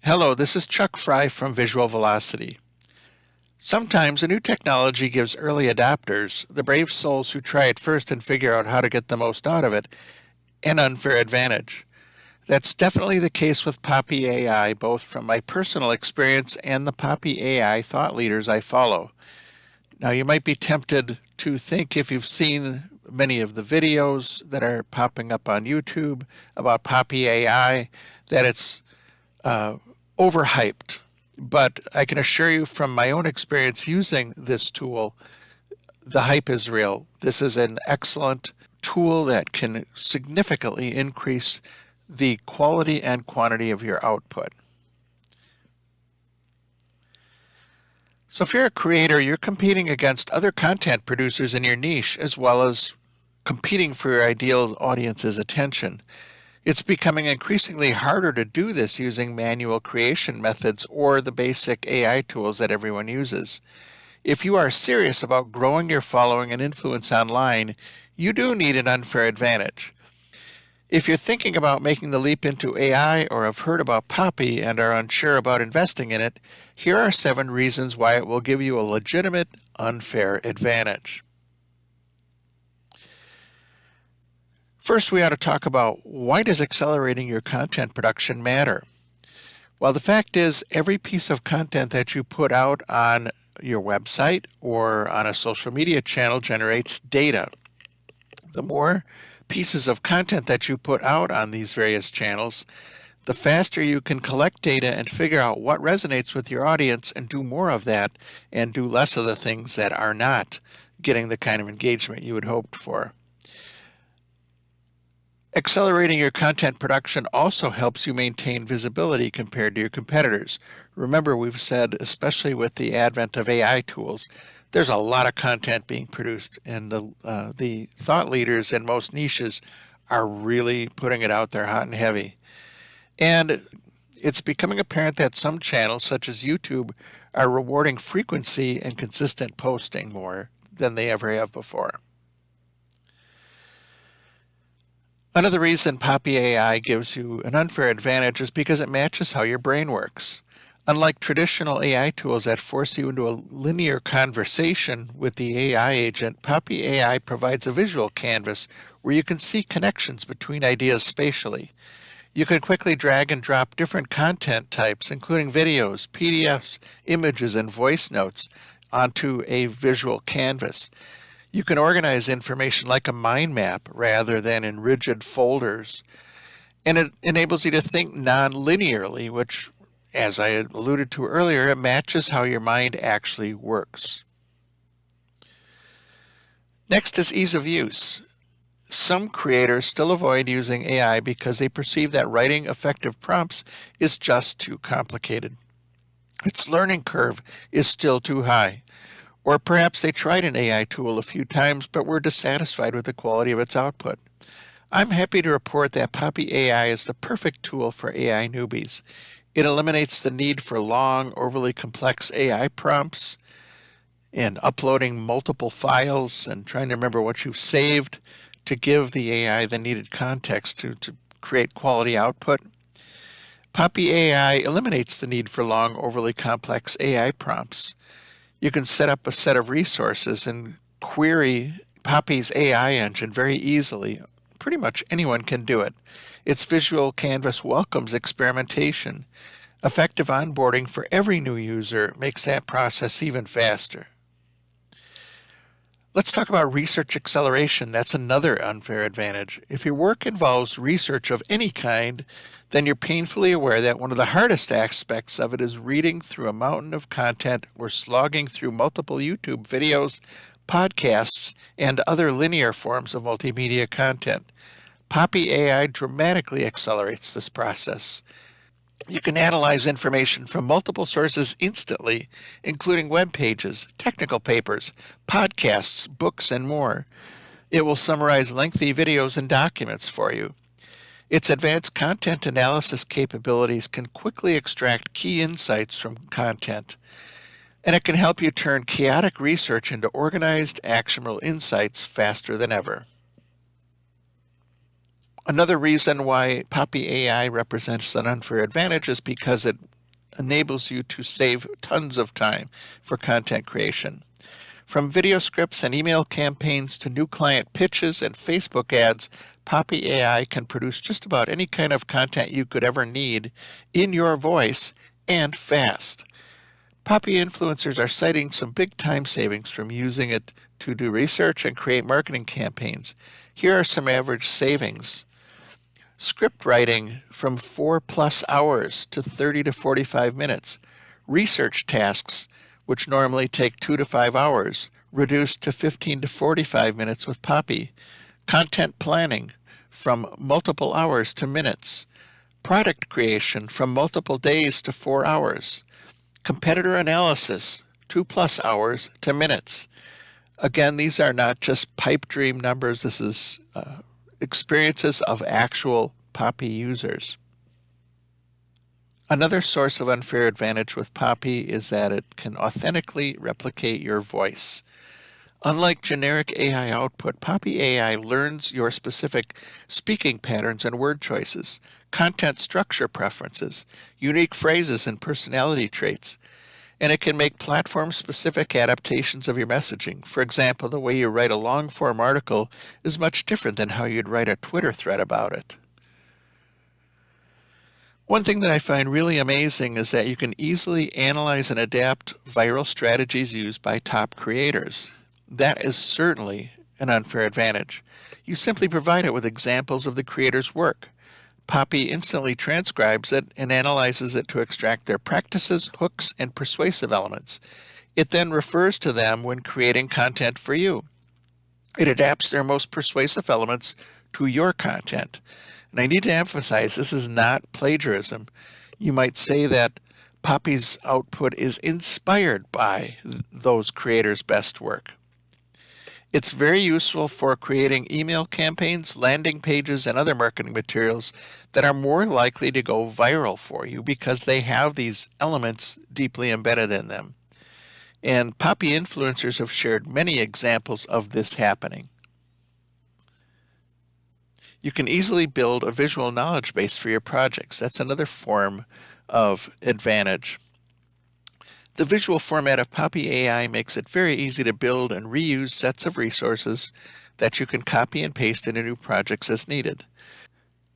Hello, this is Chuck Fry from Visual Velocity. Sometimes a new technology gives early adopters, the brave souls who try it first and figure out how to get the most out of it, an unfair advantage. That's definitely the case with Poppy AI, both from my personal experience and the Poppy AI thought leaders I follow. Now, you might be tempted to think, if you've seen many of the videos that are popping up on YouTube about Poppy AI, that it's overhyped. But I can assure you from my own experience using this tool, the hype is real. This is an excellent tool that can significantly increase the quality and quantity of your output. So if you're a creator, you're competing against other content producers in your niche, as well as competing for your ideal audience's attention. It's becoming increasingly harder to do this using manual creation methods or the basic AI tools that everyone uses. If you are serious about growing your following and influence online, you do need an unfair advantage. If you're thinking about making the leap into AI or have heard about Poppy and are unsure about investing in it, here are 7 reasons why it will give you a legitimate, unfair advantage. First, we ought to talk about, why does accelerating your content production matter? Well, the fact is, every piece of content that you put out on your website or on a social media channel generates data. The more pieces of content that you put out on these various channels, the faster you can collect data and figure out what resonates with your audience and do more of that and do less of the things that are not getting the kind of engagement you had hoped for. Accelerating your content production also helps you maintain visibility compared to your competitors. Remember, we've said, especially with the advent of AI tools, there's a lot of content being produced, and the thought leaders in most niches are really putting it out there hot and heavy. And it's becoming apparent that some channels, such as YouTube, are rewarding frequency and consistent posting more than they ever have before. Another reason Poppy AI gives you an unfair advantage is because it matches how your brain works. Unlike traditional AI tools that force you into a linear conversation with the AI agent, Poppy AI provides a visual canvas where you can see connections between ideas spatially. You can quickly drag and drop different content types, including videos, PDFs, images, and voice notes, onto a visual canvas. You can organize information like a mind map rather than in rigid folders. And it enables you to think non-linearly, which, as I alluded to earlier, it matches how your mind actually works. Next is ease of use. Some creators still avoid using AI because they perceive that writing effective prompts is just too complicated. Its learning curve is still too high. Or perhaps they tried an AI tool a few times but were dissatisfied with the quality of its output. I'm happy to report that Poppy AI is the perfect tool for AI newbies. It eliminates the need for long, overly complex AI prompts and uploading multiple files and trying to remember what you've saved to give the AI the needed context to create quality output. Poppy AI eliminates the need for long, overly complex AI prompts. You can set up a set of resources and query Poppy's AI engine very easily. Pretty much anyone can do it. Its visual canvas welcomes experimentation. Effective onboarding for every new user makes that process even faster. Let's talk about research acceleration. That's another unfair advantage. If your work involves research of any kind, then you're painfully aware that one of the hardest aspects of it is reading through a mountain of content or slogging through multiple YouTube videos, podcasts, and other linear forms of multimedia content. Poppy AI dramatically accelerates this process. You can analyze information from multiple sources instantly, including web pages, technical papers, podcasts, books, and more. It will summarize lengthy videos and documents for you. Its advanced content analysis capabilities can quickly extract key insights from content, and it can help you turn chaotic research into organized, actionable insights faster than ever. Another reason why Poppy AI represents an unfair advantage is because it enables you to save tons of time for content creation. From video scripts and email campaigns to new client pitches and Facebook ads, Poppy AI can produce just about any kind of content you could ever need in your voice and fast. Poppy influencers are citing some big time savings from using it to do research and create marketing campaigns. Here are some average savings. Script writing from 4+ hours to 30 to 45 minutes. Research tasks, which normally take 2 to 5 hours, reduced to 15 to 45 minutes with Poppy. Content planning from multiple hours to minutes. Product creation from multiple days to 4 hours. Competitor analysis, 2+ hours to minutes. Again, these are not just pipe dream numbers. This is experiences of actual Poppy users. Another source of unfair advantage with Poppy is that it can authentically replicate your voice. Unlike generic AI output, Poppy AI learns your specific speaking patterns and word choices, content structure preferences, unique phrases and personality traits, and it can make platform-specific adaptations of your messaging. For example, the way you write a long-form article is much different than how you'd write a Twitter thread about it. One thing that I find really amazing is that you can easily analyze and adapt viral strategies used by top creators. That is certainly an unfair advantage. You simply provide it with examples of the creator's work. Poppy instantly transcribes it and analyzes it to extract their practices, hooks, and persuasive elements. It then refers to them when creating content for you. It adapts their most persuasive elements to your content. And I need to emphasize, this is not plagiarism. You might say that Poppy's output is inspired by those creators' best work. It's very useful for creating email campaigns, landing pages, and other marketing materials that are more likely to go viral for you because they have these elements deeply embedded in them. And Poppy influencers have shared many examples of this happening. You can easily build a visual knowledge base for your projects. That's another form of advantage. The visual format of Poppy AI makes it very easy to build and reuse sets of resources that you can copy and paste into new projects as needed.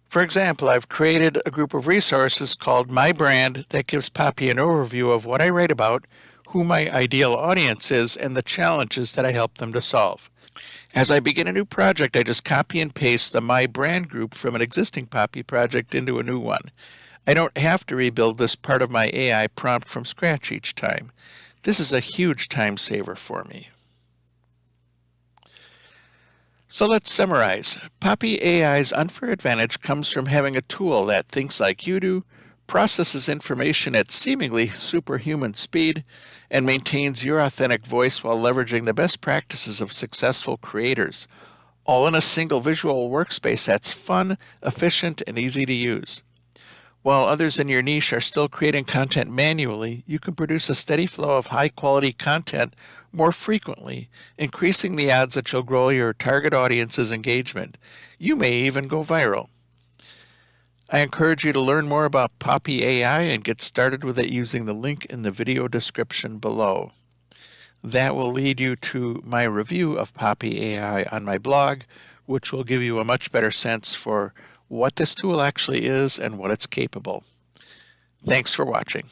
For example, I've created a group of resources called My Brand that gives Poppy an overview of what I write about, who my ideal audience is, and the challenges that I help them to solve. As I begin a new project, I just copy and paste the My Brand group from an existing Poppy project into a new one. I don't have to rebuild this part of my AI prompt from scratch each time. This is a huge time saver for me. So let's summarize. Poppy AI's unfair advantage comes from having a tool that thinks like you do, processes information at seemingly superhuman speed, and maintains your authentic voice while leveraging the best practices of successful creators, all in a single visual workspace that's fun, efficient, and easy to use. While others in your niche are still creating content manually, you can produce a steady flow of high-quality content more frequently, increasing the odds that you'll grow your target audience's engagement. You may even go viral. I encourage you to learn more about Poppy AI and get started with it using the link in the video description below. That will lead you to my review of Poppy AI on my blog, which will give you a much better sense for what this tool actually is and what it's capable. Thanks for watching.